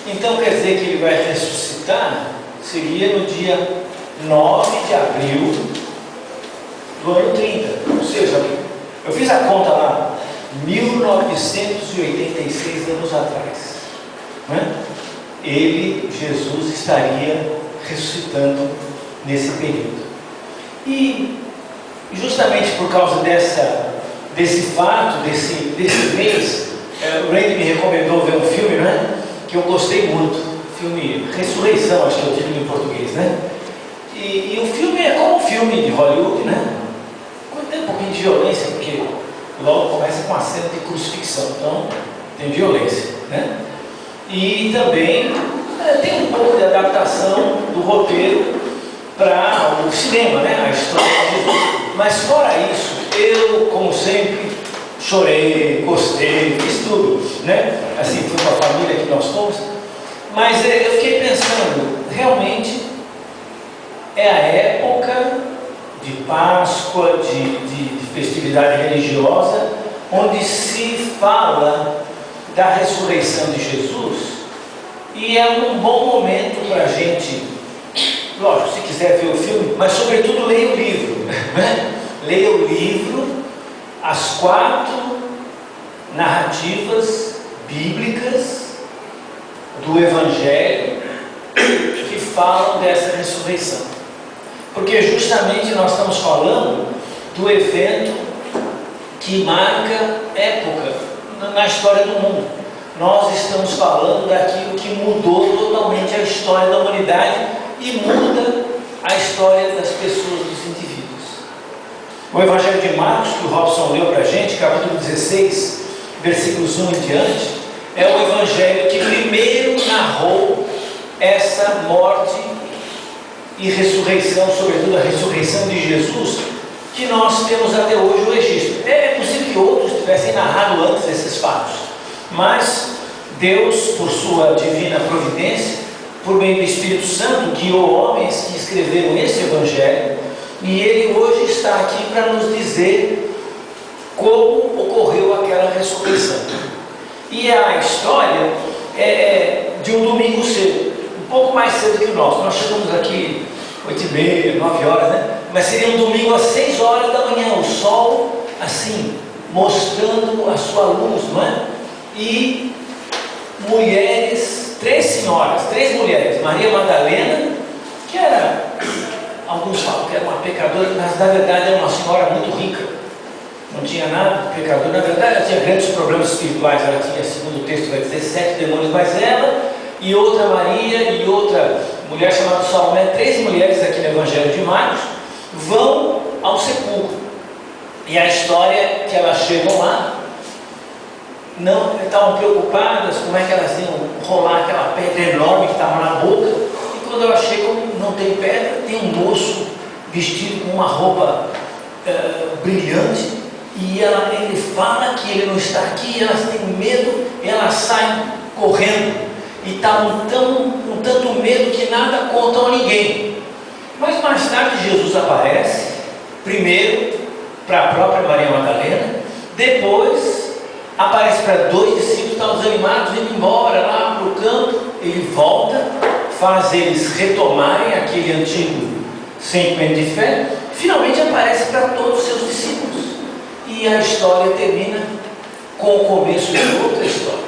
Então quer dizer que ele vai ressuscitar? Seria no dia 9 de abril do ano 30. Ou seja, eu fiz a conta lá, 1986 anos atrás, né? Jesus estaria ressuscitando nesse período. E justamente por causa desse fato, desse mês, o Randy me recomendou ver um filme, né, que eu gostei muito, filme Ressurreição, acho que é o título em português, né? E o filme é como um filme de Hollywood, né? Tem um pouquinho de violência, porque logo começa com a cena de crucifixão, então tem violência, né? E também tem um pouco de adaptação do roteiro para o cinema, né? A história de Jesus. Mas fora isso, eu, como sempre, chorei, gostei, fiz tudo, né? Assim, fui com a família que nós fomos. Mas eu fiquei pensando, realmente é a época de Páscoa, de festividade religiosa, onde se fala da ressurreição de Jesus, e é um bom momento para a gente, lógico, se quiser ver o filme, mas sobretudo leia o livro, né? Leia o livro, as 4 narrativas bíblicas do Evangelho que falam dessa ressurreição, porque justamente nós estamos falando do evento que marca época na história do mundo. Nós estamos falando daquilo que mudou totalmente a história da humanidade e muda a história das pessoas, dos indivíduos. O Evangelho de Marcos, que o Robson leu para a gente, capítulo 16, versículos 1 em diante, é o Evangelho que primeiro narrou essa morte e ressurreição, sobretudo a ressurreição de Jesus, que nós temos até hoje o registro. É possível que outros tivessem narrado antes esses fatos, mas Deus, por sua divina providência, por meio do Espírito Santo, guiou homens que escreveram esse Evangelho, e ele hoje está aqui para nos dizer como ocorreu aquela ressurreição. E a história é de um domingo cedo, um pouco mais cedo que o nosso. Nós chegamos aqui 8h30, 9 horas, né? Mas seria um domingo às 6 horas da manhã, o sol assim, mostrando a sua luz, não é? E mulheres, 3 mulheres, Maria Madalena, que era, alguns falam que era uma pecadora, mas na verdade era uma senhora muito rica, não tinha nada de pecador, na verdade ela tinha grandes problemas espirituais, ela tinha, segundo o texto vai dizer, 7 demônios, mas ela e outra Maria e outra mulher chamada Salomé, 3 mulheres aqui no Evangelho de Marcos, vão ao sepulcro, e a história é que elas chegam lá, não estavam preocupadas como é que elas iam rolar aquela pedra enorme que estava na boca, e quando elas chegam não tem pedra, tem um moço vestido com uma roupa brilhante, e ele fala que ele não está aqui, elas têm medo, elas saem correndo, e estavam com tanto medo que nada contam a ninguém. Mas mais tarde Jesus aparece, primeiro para a própria Maria Madalena, depois aparece para 2 discípulos, estavam desanimados, indo embora lá para o campo, ele volta, faz eles retomarem aquele antigo sentimento de fé, finalmente aparece para todos os seus discípulos, e a história termina com o começo de outra história,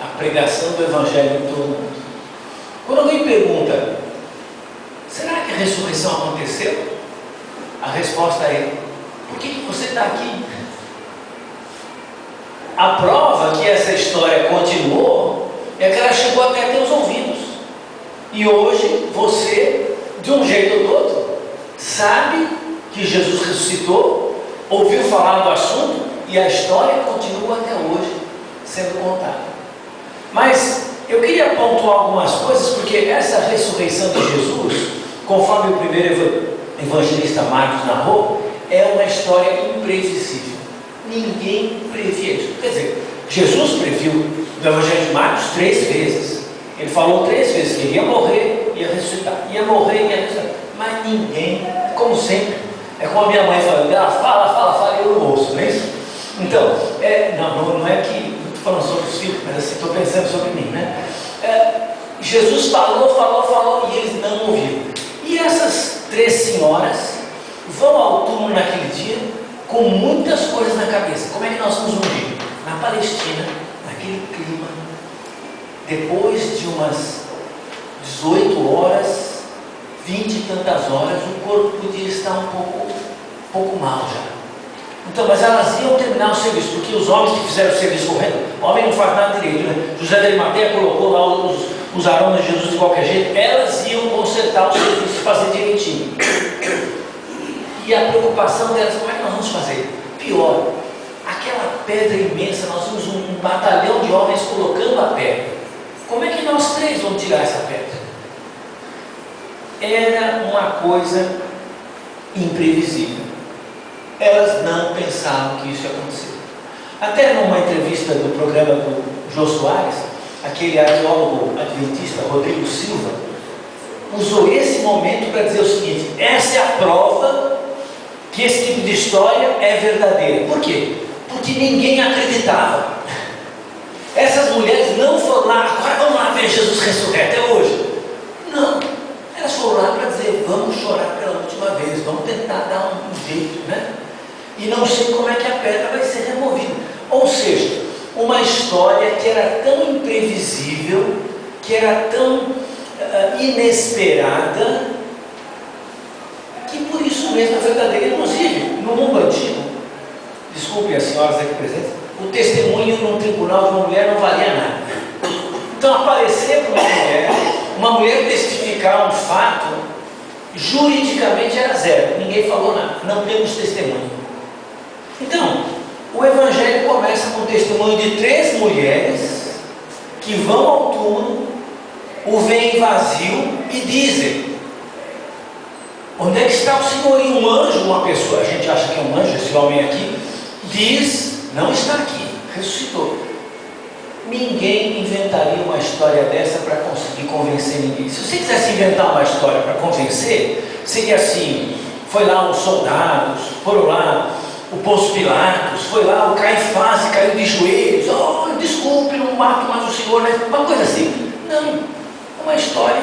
a pregação do Evangelho em todo mundo. Quando alguém pergunta, será que a ressurreição aconteceu? A resposta é, por que você está aqui? A prova que essa história continuou é que ela chegou até teus ouvidos. E hoje você, de um jeito ou do outro, sabe que Jesus ressuscitou, ouviu falar do assunto e a história continua até hoje sendo contada. Mas eu queria pontuar algumas coisas, porque essa ressurreição de Jesus, conforme o primeiro evangelista Marcos narrou, é uma história imprevisível. Ninguém previa isso. Quer dizer, Jesus previu no Evangelho de Marcos 3 vezes. Ele falou 3 vezes que ele ia morrer, ia ressuscitar, ia morrer, ia ressuscitar. Mas ninguém, como sempre, é como a minha mãe falando, ela fala, e eu não ouço, não é isso? Então, não é que estou falando sobre os filhos, mas assim, estou pensando sobre mim, né? Jesus falou e eles não ouviram. E essas 3 senhoras vão ao túmulo naquele dia com muitas coisas na cabeça. Como é que nós vamos ungir? Na Palestina, naquele clima, depois de umas 18 horas, 20 e tantas horas, o corpo podia estar um pouco mal já. Então, mas elas iam terminar o serviço, porque os homens que fizeram o serviço correndo, o homem não faz nada direito, né? José de Arimateia colocou lá os aromas de Jesus de qualquer jeito, elas iam consertar o serviço, fazer direitinho. E a preocupação delas, como é que nós vamos fazer? Pior, aquela pedra imensa, nós vimos um batalhão de homens colocando a pedra. Como é que nós 3 vamos tirar essa pedra? Era uma coisa imprevisível. Elas não pensavam que isso ia acontecer. Até numa entrevista do programa do Jô Soares, aquele arqueólogo adventista Rodrigo Silva usou esse momento para dizer o seguinte: essa é a prova que esse tipo de história é verdadeira. Por quê? Porque ninguém acreditava. Essas mulheres não foram lá, agora vamos lá ver Jesus ressurreto, é hoje. Não, elas foram lá para dizer, vamos chorar pela última vez, vamos tentar dar um jeito, né? E não sei como é que a pedra vai ser removida. Ou seja, uma história que era tão imprevisível, que era tão inesperada, que por isso mesmo é verdadeira. Inclusive, no mundo antigo, desculpem as senhoras aqui presentes, o testemunho num tribunal de uma mulher não valia nada. Então, aparecer para uma mulher testificar um fato, juridicamente era zero, ninguém falou nada, não temos testemunho. Então, o Evangelho começa com o testemunho de 3 mulheres que vão ao túmulo, o veem vazio e dizem: onde é que está o Senhor? E um anjo, uma pessoa, a gente acha que é um anjo, esse homem aqui, diz: não está aqui, ressuscitou. Ninguém inventaria uma história dessa para conseguir convencer ninguém. Se você quisesse inventar uma história para convencer, seria assim: foi lá os soldados, foram lá o Pôncio Pilatos, foi lá o Caifás, caiu de joelhos, oh, desculpe, não mato mais o Senhor, né? Uma coisa assim. Não, é uma história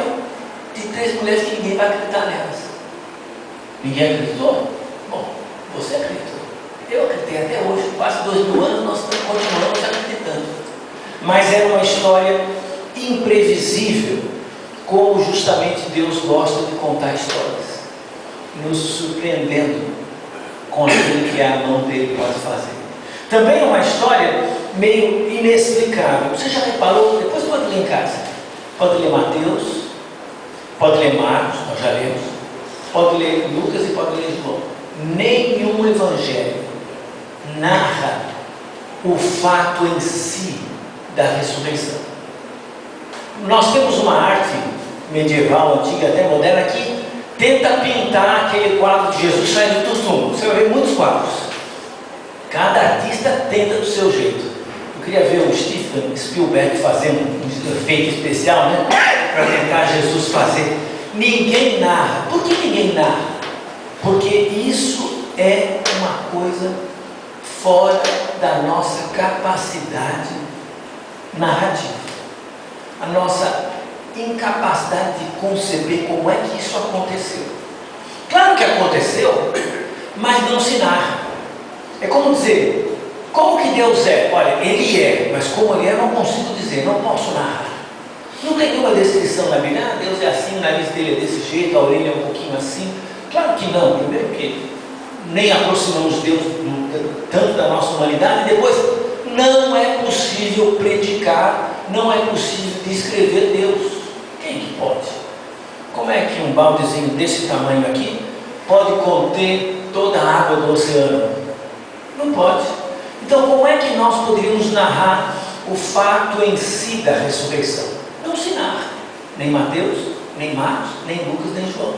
de 3 mulheres que ninguém vai acreditar nelas. Ninguém acreditou? Bom, você acreditou. Eu acreditei até hoje, quase 2000 anos, nós continuamos acreditando. Mas era uma história imprevisível, como justamente Deus gosta de contar histórias, nos surpreendendo com aquilo que a mão dele pode fazer. Também é uma história meio inexplicável. Você já reparou? Depois pode ler em casa. Pode ler Mateus, pode ler Marcos, nós já lemos, pode ler Lucas e pode ler João. Nenhum evangelho narra o fato em si da ressurreição. Nós temos uma arte medieval, antiga, até moderna, que tenta pintar aquele quadro de Jesus saindo do túmulo. Você vai ver muitos quadros. Cada artista tenta do seu jeito. Eu queria ver o Steven Spielberg fazendo um efeito especial, né? Para tentar Jesus fazer. Ninguém narra. Por que ninguém narra? Porque isso é uma coisa fora da nossa capacidade narrativa. A nossa incapacidade de conceber como é que isso aconteceu. Claro que aconteceu, mas não se narra. É como dizer, como que Deus é? Olha, Ele é, mas como Ele é eu não consigo dizer, não posso narrar. Não tem nenhuma descrição na Bíblia. Ah, Deus é assim, o nariz dele é desse jeito, a orelha é um pouquinho assim. Claro que não. Primeiro que nem aproximamos Deus tanto da nossa humanidade, e depois não é possível predicar, não é possível descrever Deus. Quem que pode? Como é que um baldezinho desse tamanho aqui pode conter toda a água do oceano? Não pode. Então, como é que nós poderíamos narrar o fato em si da ressurreição? Não se narra. Nem Mateus, nem Marcos, nem Lucas, nem João.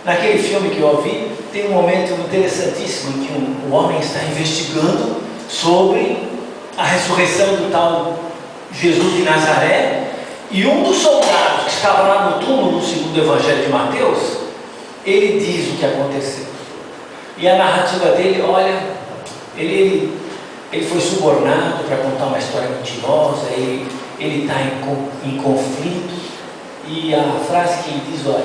Naquele filme que eu vi, tem um momento interessantíssimo em que um homem está investigando sobre a ressurreição do tal Jesus de Nazaré. E um dos soldados que estava lá no túmulo, segundo o Evangelho de Mateus, ele diz o que aconteceu. E a narrativa dele, olha, ele foi subornado para contar uma história mentirosa, ele ele está em conflito, e a frase que ele diz, olha,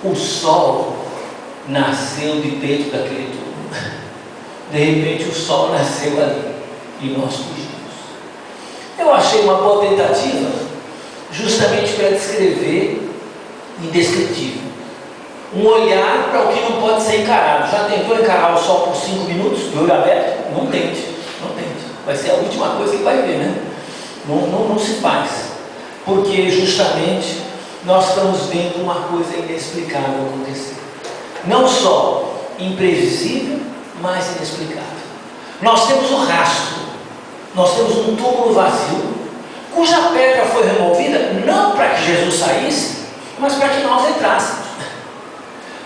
o sol nasceu de dentro daquele túmulo. De repente o sol nasceu ali e nós fugimos. Eu achei uma boa tentativa justamente para descrever indescritível. Um olhar para o que não pode ser encarado. Já tentou encarar o sol por 5 minutos, de olho aberto? Não tente, não tente. Vai ser a última coisa que vai ver, né? Não se faz. Porque justamente nós estamos vendo uma coisa inexplicável acontecer. Não só imprevisível, mas inexplicável. Nós temos o rastro, nós temos um túmulo vazio, cuja pedra foi removida não para que Jesus saísse, mas para que nós entrássemos.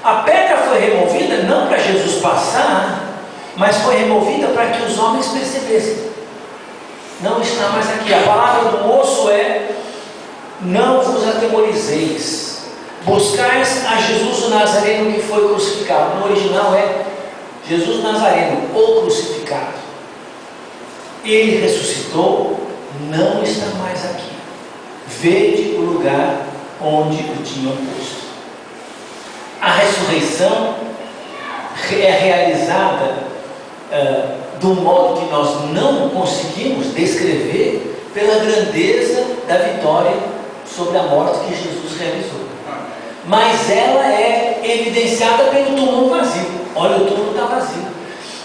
A pedra foi removida não para Jesus passar, mas foi removida para que os homens percebessem. Não está mais aqui. A palavra do moço é: não vos atemorizeis, buscais a Jesus o Nazareno que foi crucificado. No original é Jesus Nazareno, o crucificado. Ele ressuscitou, não está mais aqui. Vede o lugar onde o tinham posto. A ressurreição é realizada do modo que nós não conseguimos descrever, pela grandeza da vitória sobre a morte que Jesus realizou. Mas ela é evidenciada pelo túmulo vazio. Olha, o túmulo está vazio.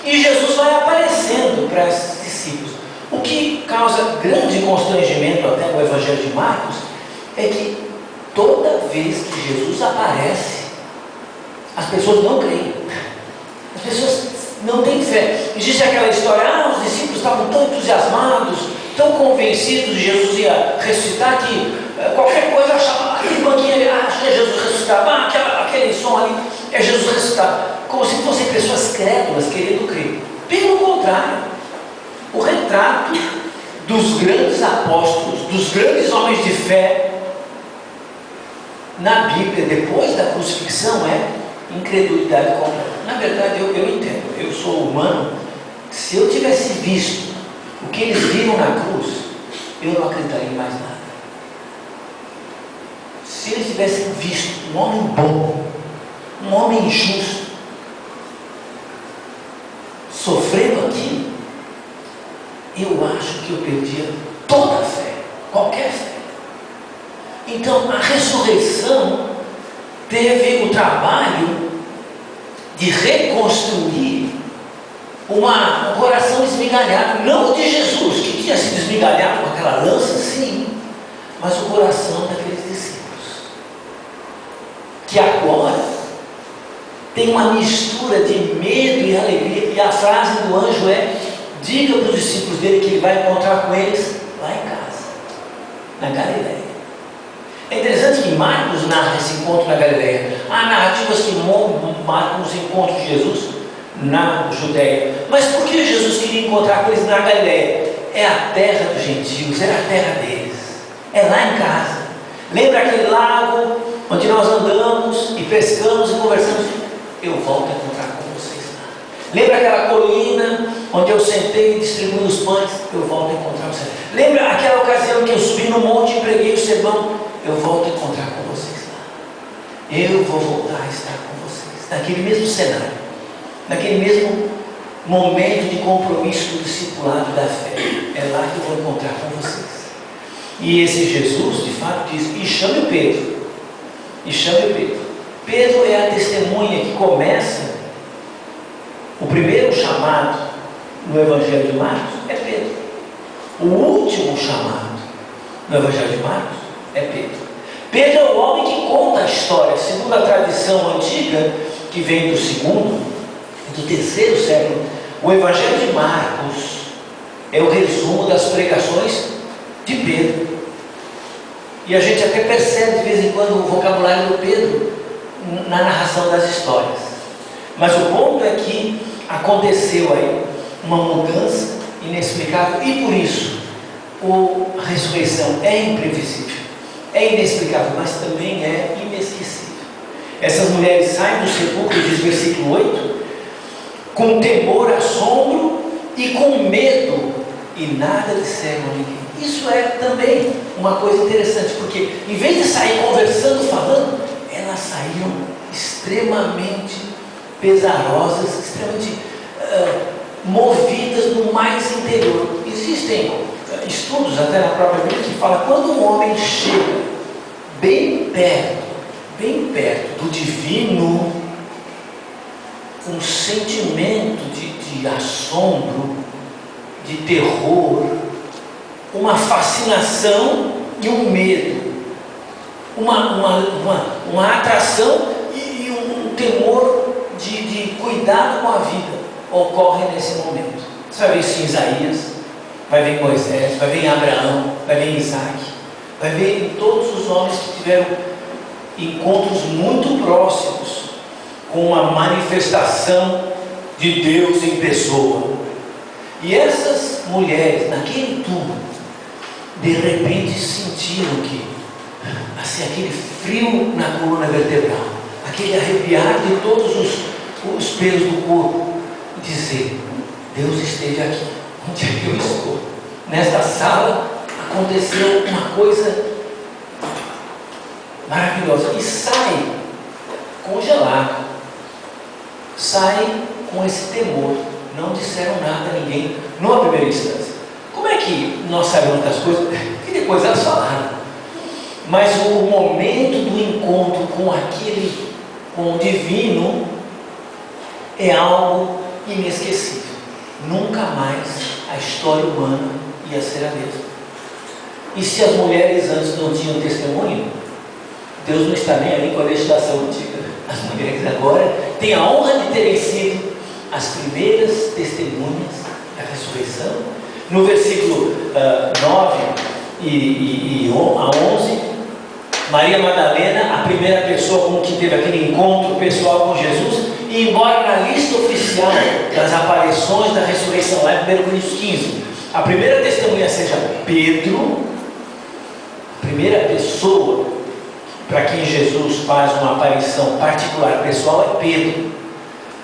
E Jesus vai aparecendo para esses discípulos. O que causa grande constrangimento até no Evangelho de Marcos é que toda vez que Jesus aparece, as pessoas não creem. As pessoas não têm fé. Existe aquela história, os discípulos estavam tão entusiasmados, tão convencidos de Jesus ia ressuscitar, que qualquer coisa achava, aquele banquinho ali, acho que é Jesus ressuscitado, aquele som ali é Jesus ressuscitado, como se fossem pessoas crédulas querendo crer. Pelo contrário, o retrato dos grandes apóstolos, dos grandes homens de fé na Bíblia depois da crucifixão é incredulidade completa. Na verdade, eu entendo, eu sou humano. Se eu tivesse visto o que eles viram na cruz, eu não acreditaria em mais nada. Se eles tivessem visto um homem bom, um homem justo, sofrendo aqui, eu acho que eu perdia toda a fé, qualquer fé. Então a ressurreição teve o trabalho de reconstruir um coração esmigalhado, não de Jesus, que tinha sido esmigalhado com aquela lança, sim, mas o coração daqueles discípulos, que agora tem uma mistura de medo e alegria. E a frase do anjo é: diga para os discípulos dele que ele vai encontrar com eles lá em casa, na Galileia. É interessante que Marcos narra esse encontro na Galileia. Há narrativas que marcam os encontros de Jesus na Judéia. Mas por que Jesus queria encontrar com eles na Galileia? É a terra dos gentios, era a terra deles, é lá em casa. Lembra aquele lago onde nós andamos e pescamos e conversamos? Eu volto a encontrar com vocês lá. Lembra aquela colina onde eu sentei e distribuí os pães? Eu volto a encontrar vocês. Lembra aquela ocasião que eu subi no monte e preguei o sermão? Eu volto a encontrar com vocês lá. Eu vou voltar a estar com vocês, naquele mesmo cenário, naquele mesmo momento de compromisso do discipulado da fé. É lá que eu vou encontrar com vocês. E esse Jesus, de fato, diz: e chame o Pedro. E chame o Pedro. Pedro é a testemunha que começa o primeiro chamado no Evangelho de Marcos, é Pedro. O último chamado no Evangelho de Marcos é Pedro. Pedro é o homem que conta a história, segundo a tradição antiga, que vem do segundo, do terceiro século. O Evangelho de Marcos é o resumo das pregações de Pedro. E a gente até percebe de vez em quando o vocabulário do Pedro na narração das histórias. Mas o ponto é que aconteceu aí uma mudança inexplicável, e por isso a ressurreição é imprevisível, é inexplicável, mas também é inesquecível. Essas mulheres saem do sepulcro, diz versículo 8, com temor, assombro e com medo e nada disseram a ninguém. Isso é também uma coisa interessante, porque em vez de sair conversando, falando, elas saíram extremamente pesarosas, extremamente movidas no mais interior. Existem estudos até na própria Bíblia que falam, quando um homem chega bem perto do divino, um sentimento de assombro, de terror, uma fascinação e um medo, uma atração e um temor de cuidado com a vida ocorre nesse momento. Você vai ver isso em Isaías, vai ver em Moisés, vai ver em Abraão, vai ver em Isaac, vai ver em todos os homens que tiveram encontros muito próximos com uma manifestação de Deus em pessoa. E essas mulheres, naquele túmulo, de repente sentiram que, assim, aquele frio na coluna vertebral, aquele arrepiar de todos os pelos do corpo, dizer: Deus esteve aqui, onde é que eu estou? Nesta sala aconteceu uma coisa maravilhosa. E sai congelado, sai com esse temor. Não disseram nada a ninguém numa primeira instância. Como é que nós sabemos das coisas? Que depois elas falaram. Mas o momento do encontro com o divino é algo inesquecível. Nunca mais a história humana ia ser a mesma. E se as mulheres antes não tinham testemunho, Deus não está nem aí com a legislação antiga. As mulheres agora têm a honra de terem sido as primeiras testemunhas da ressurreição. No versículo 9 a 11, Maria Madalena, a primeira pessoa com que teve aquele encontro pessoal com Jesus, e embora na lista oficial das aparições da ressurreição, lá em 1 Coríntios 15, a primeira testemunha seja Pedro, a primeira pessoa para quem Jesus faz uma aparição particular pessoal é Pedro.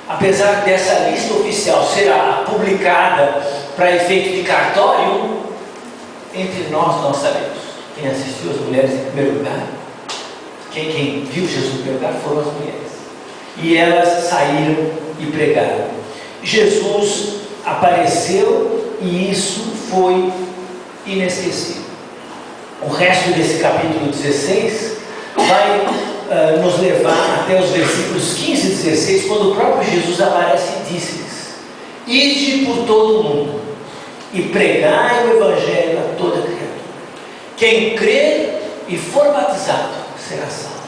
Apesar dessa lista oficial ser publicada para efeito de cartório, entre nós sabemos. Quem assistiu as mulheres em primeiro lugar, quem viu Jesus em primeiro lugar foram as mulheres. E elas saíram e pregaram. Jesus apareceu e isso foi inesquecível. O resto desse capítulo 16 vai nos levar até os versículos 15 e 16, quando o próprio Jesus aparece e disse-lhes: Ide por todo o mundo e pregai o Evangelho a toda criatura. Quem crer e for batizado será salvo.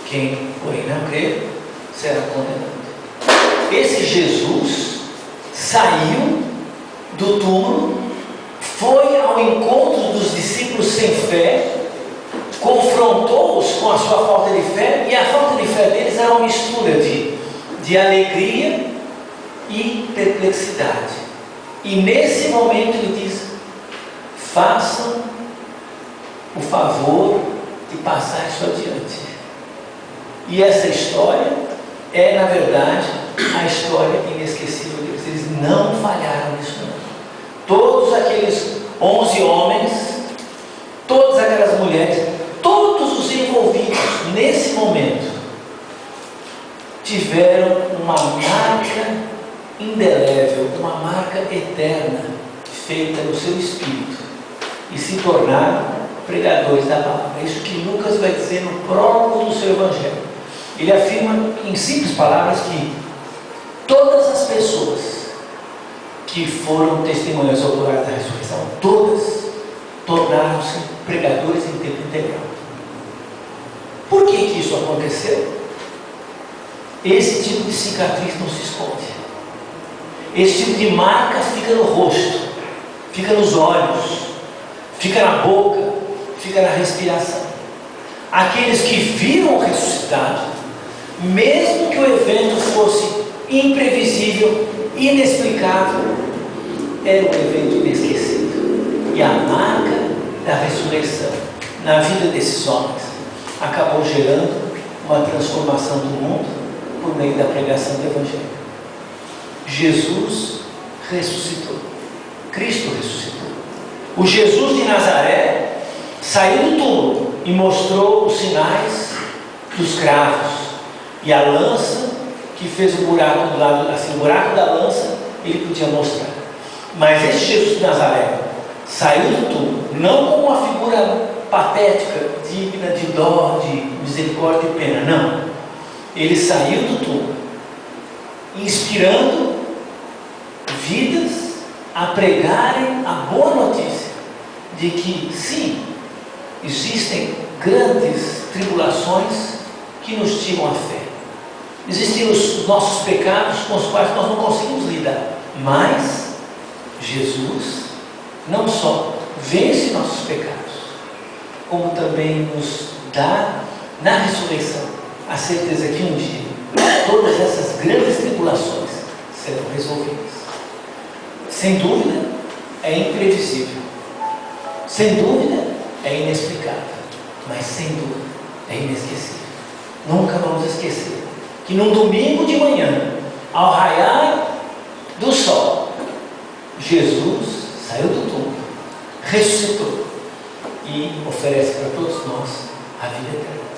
Quem, porém, não crer será condenado. Esse Jesus saiu do túmulo, foi ao encontro dos discípulos sem fé, confrontou-os com a sua falta de fé, e a falta de fé deles era uma mistura de alegria e perplexidade. E nesse momento ele diz: façam o favor de passar isso adiante. E essa história é, na verdade, a história inesquecível deles. Eles não falharam nisso, não. Todos aqueles 11 homens, todas aquelas mulheres, todos os envolvidos nesse momento tiveram uma marca indelével, uma marca eterna feita no seu espírito e se tornaram pregadores da palavra. É isso que Lucas vai dizer no prólogo do seu evangelho. Ele afirma em simples palavras que todas as pessoas que foram testemunhas oculares da ressurreição, todas tornaram-se pregadores em tempo integral. Por que isso aconteceu? Esse tipo de cicatriz não se esconde. Esse tipo de marca fica no rosto, fica nos olhos, fica na boca, fica na respiração. Aqueles que viram o ressuscitado, mesmo que o evento fosse imprevisível, inexplicável, era um evento inesquecível. E a marca da ressurreição na vida desses homens acabou gerando uma transformação do mundo por meio da pregação do Evangelho. Jesus ressuscitou. Cristo ressuscitou. O Jesus de Nazaré saiu do túmulo e mostrou os sinais dos cravos e a lança que fez o buraco do lado, assim, o buraco da lança ele podia mostrar. Mas esse Jesus de Nazaré saiu do túmulo, não como uma figura patética, digna de dó, de misericórdia e pena, não. Ele saiu do túmulo, inspirando vidas a pregarem a boa notícia de que, sim, existem grandes tribulações que nos tiram a fé. Existem os nossos pecados com os quais nós não conseguimos lidar, mas Jesus não só vence nossos pecados, como também nos dá na ressurreição a certeza que um dia todas essas grandes tribulações serão resolvidas. Sem dúvida é imprevisível, sem dúvida é inexplicável, mas sem dúvida é inesquecível. Nunca vamos esquecer que num domingo de manhã, ao raiar do sol, Jesus saiu do túmulo, ressuscitou e oferece para todos nós a vida eterna.